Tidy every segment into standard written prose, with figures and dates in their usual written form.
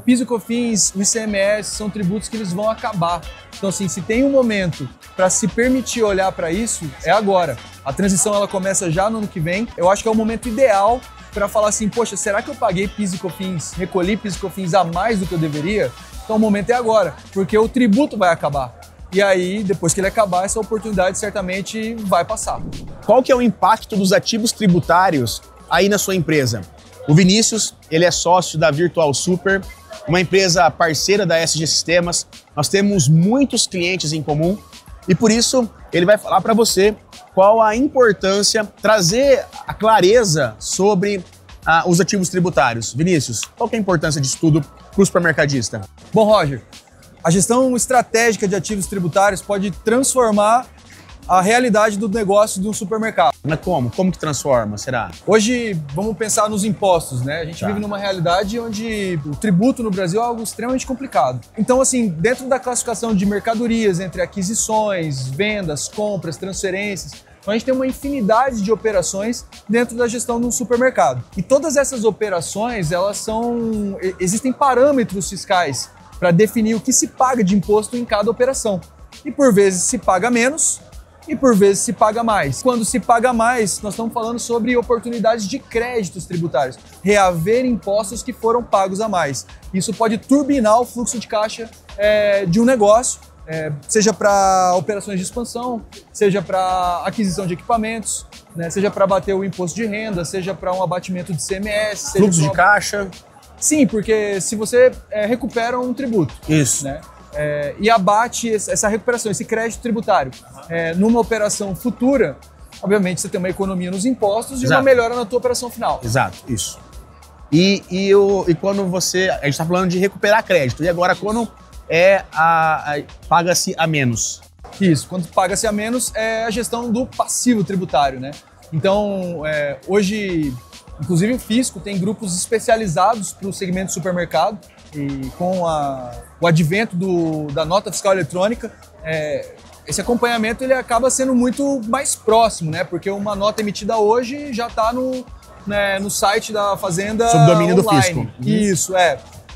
PIS e COFINS, o ICMS são tributos que eles vão acabar. Então, assim, se tem um momento para se permitir olhar para isso, é agora. A transição ela começa já no ano que vem. Eu acho que é o momento ideal para falar assim, poxa, será que eu paguei PIS e COFINS, recolhi PIS e COFINS a mais do que eu deveria? Então o momento é agora, porque o tributo vai acabar. E aí, depois que ele acabar, essa oportunidade certamente vai passar. Qual que é o impacto dos ativos tributários aí na sua empresa? O Vinícius, ele é sócio da Virtual Super, uma empresa parceira da SG Sistemas. Nós temos muitos clientes em comum e por isso ele vai falar para você qual a importância, trazer a clareza sobre os ativos tributários. Vinícius, qual que é a importância disso tudo para o supermercadista? Bom, Roger, a gestão estratégica de ativos tributários pode transformar a realidade do negócio de um supermercado. Mas como? Como que transforma, será? Hoje, vamos pensar nos impostos, né? A gente vive numa realidade onde o tributo no Brasil é algo extremamente complicado. Então, assim, dentro da classificação de mercadorias, entre aquisições, vendas, compras, transferências, a gente tem uma infinidade de operações dentro da gestão de um supermercado. E todas essas operações, existem parâmetros fiscais para definir o que se paga de imposto em cada operação. E por vezes se paga menos, e por vezes se paga mais. Quando se paga mais, nós estamos falando sobre oportunidades de créditos tributários, reaver impostos que foram pagos a mais. Isso pode turbinar o fluxo de caixa de um negócio, seja para operações de expansão, seja para aquisição de equipamentos, né, seja para bater o imposto de renda, seja para um abatimento de CMS. Fluxo de caixa? Sim, porque se você recupera um tributo. Isso. Né? E abate essa recuperação, esse crédito tributário numa operação futura, obviamente você tem uma economia nos impostos e uma melhora na tua operação final. Exato, isso. E quando você... A gente está falando de recuperar crédito. E agora quando paga-se a menos? Isso, quando paga-se a menos é a gestão do passivo tributário, né? Então, hoje, inclusive o Fisco tem grupos especializados para o segmento de supermercado. E com o advento da nota fiscal eletrônica, esse acompanhamento ele acaba sendo muito mais próximo, né? Porque uma nota emitida hoje já está no site da Fazenda sob domínio online. Do Fisco. Isso,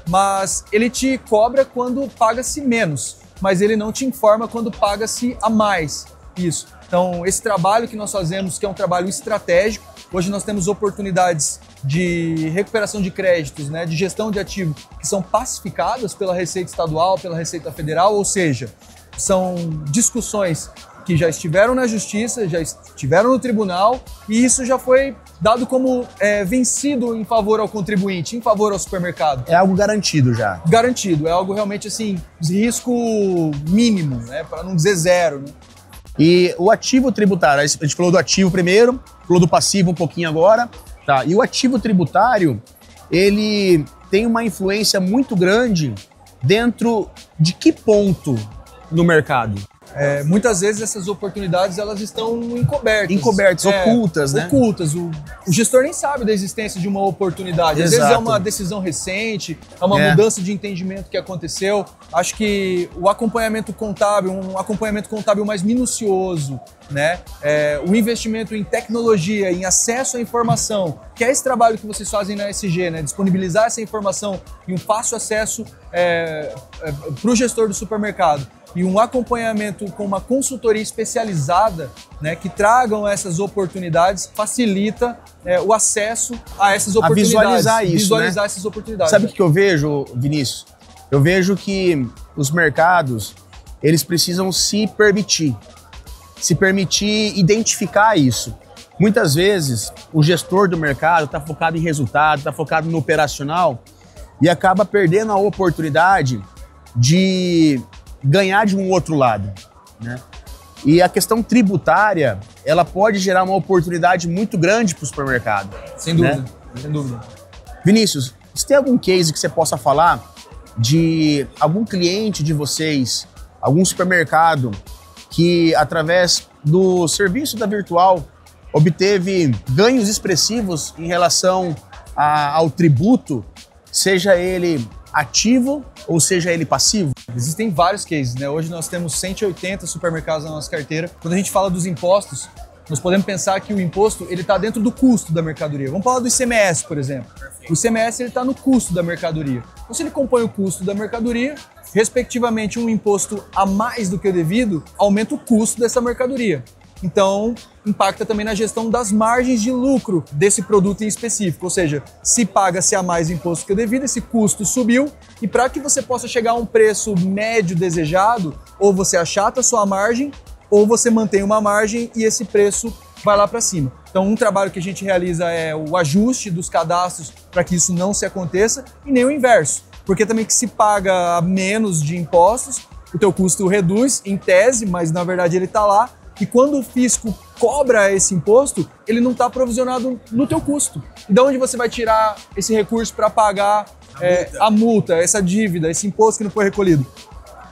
Mas ele te cobra quando paga-se menos, mas ele não te informa quando paga-se a mais. Isso. Então, esse trabalho que nós fazemos, que é um trabalho estratégico, hoje nós temos oportunidades de recuperação de créditos, né, de gestão de ativo, que são pacificadas pela Receita Estadual, pela Receita Federal, ou seja, são discussões que já estiveram na Justiça, já estiveram no Tribunal, e isso já foi dado como vencido em favor ao contribuinte, em favor ao supermercado. É algo garantido já? Garantido, é algo realmente assim, risco mínimo, né, para não dizer zero. Né? E o ativo tributário, a gente falou do ativo primeiro, falou do passivo um pouquinho agora, tá? E o ativo tributário, ele tem uma influência muito grande dentro de que ponto no mercado? Muitas vezes essas oportunidades elas estão encobertas, ocultas, né? Ocultas. O gestor nem sabe da existência de uma oportunidade. Às vezes é uma decisão recente, é uma mudança de entendimento que aconteceu. Acho que o acompanhamento contábil, um acompanhamento contábil mais minucioso, né? O investimento em tecnologia, em acesso à informação, que é esse trabalho que vocês fazem na SG, né? Disponibilizar essa informação em um fácil acesso para o gestor do supermercado. E um acompanhamento com uma consultoria especializada, né, que tragam essas oportunidades, facilita o acesso a essas oportunidades. A visualizar isso, visualizar né? essas oportunidades. Sabe o que eu vejo, Vinícius? Eu vejo que os mercados, eles precisam se permitir identificar isso. Muitas vezes, o gestor do mercado está focado em resultado, está focado no operacional e acaba perdendo a oportunidade de ganhar de um outro lado, né? E a questão tributária, ela pode gerar uma oportunidade muito grande para o supermercado. Sem dúvida, né? Sem dúvida. Vinícius, você tem algum case que você possa falar de algum cliente de vocês, algum supermercado que, através do serviço da Virtual, obteve ganhos expressivos em relação ao tributo, seja ele ativo ou seja ele passivo? Existem vários cases, né? Hoje nós temos 180 supermercados na nossa carteira. Quando a gente fala dos impostos, Nós podemos pensar que o imposto ele está dentro do custo da mercadoria. Vamos falar do ICMS, por exemplo. O ICMS está no custo da mercadoria. Então, se ele compõe o custo da mercadoria, respectivamente um imposto a mais do que o devido, aumenta o custo dessa mercadoria. Então, impacta também na gestão das margens de lucro desse produto em específico. Ou seja, se paga-se a mais imposto que o devido, esse custo subiu e para que você possa chegar a um preço médio desejado, ou você achata a sua margem, ou você mantém uma margem e esse preço vai lá para cima. Então, um trabalho que a gente realiza é o ajuste dos cadastros para que isso não se aconteça e nem o inverso. Porque também que se paga menos de impostos, o teu custo reduz em tese, mas na verdade ele está lá. E quando o fisco cobra esse imposto, ele não está provisionado no teu custo. E de onde você vai tirar esse recurso para pagar a multa, essa dívida, esse imposto que não foi recolhido?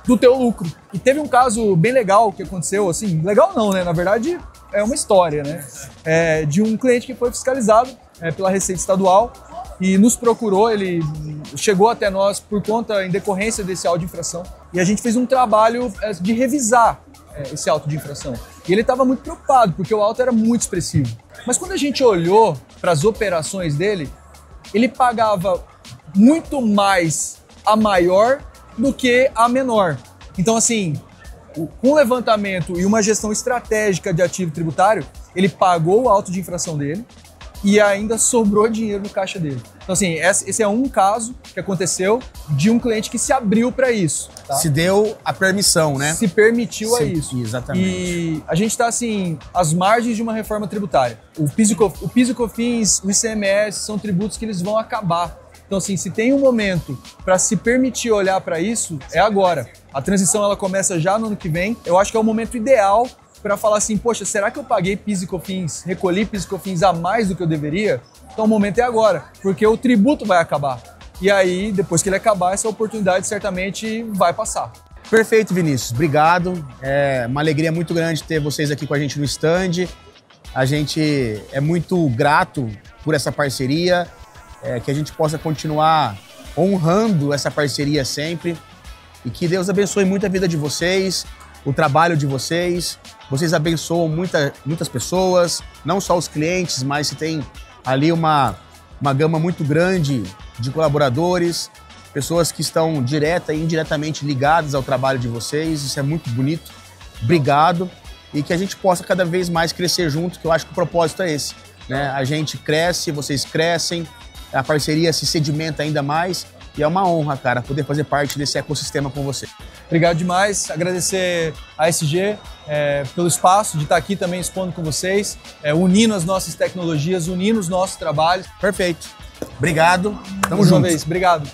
Do teu lucro. E teve um caso bem legal que aconteceu, assim, legal não, né? Na verdade, é uma história, né? De um cliente que foi fiscalizado pela Receita Estadual e nos procurou, ele chegou até nós por conta, em decorrência desse auto de infração. E a gente fez um trabalho de revisar esse auto de infração. E ele estava muito preocupado, porque o auto era muito expressivo. Mas quando a gente olhou para as operações dele, ele pagava muito mais a maior do que a menor. Então, assim, com um levantamento e uma gestão estratégica de ativo tributário, ele pagou o auto de infração dele e ainda sobrou dinheiro no caixa dele. Então, assim, esse é um caso que aconteceu de um cliente que se abriu para isso. Tá? Se deu a permissão, né? Se permitiu a isso. Exatamente. E a gente está, assim, às margens de uma reforma tributária. O PIS e COFINS, o ICMS, são tributos que eles vão acabar. Então, assim, se tem um momento para se permitir olhar para isso, é agora. A transição ela começa já no ano que vem. Eu acho que é o momento ideal para falar assim, poxa, será que eu paguei PIS e COFINS, recolhi PIS e COFINS a mais do que eu deveria? Então o momento é agora, porque o tributo vai acabar. E aí, depois que ele acabar, essa oportunidade certamente vai passar. Perfeito, Vinícius. Obrigado. É uma alegria muito grande ter vocês aqui com a gente no stand. A gente é muito grato por essa parceria. Que a gente possa continuar honrando essa parceria sempre e que Deus abençoe muito a vida de vocês, o trabalho de vocês. Vocês abençoam muitas pessoas, não só os clientes, mas se tem ali uma gama muito grande de colaboradores, pessoas que estão direta e indiretamente ligadas ao trabalho de vocês. Isso é muito bonito. Obrigado. E que a gente possa cada vez mais crescer junto, que eu acho que o propósito é esse, né? A gente cresce, vocês crescem, a parceria se sedimenta ainda mais e é uma honra, cara, poder fazer parte desse ecossistema com você. Obrigado demais, agradecer a SG pelo espaço de estar aqui também expondo com vocês, unindo as nossas tecnologias, unindo os nossos trabalhos. Perfeito. Obrigado, tamo Mais uma junto. vez, obrigado.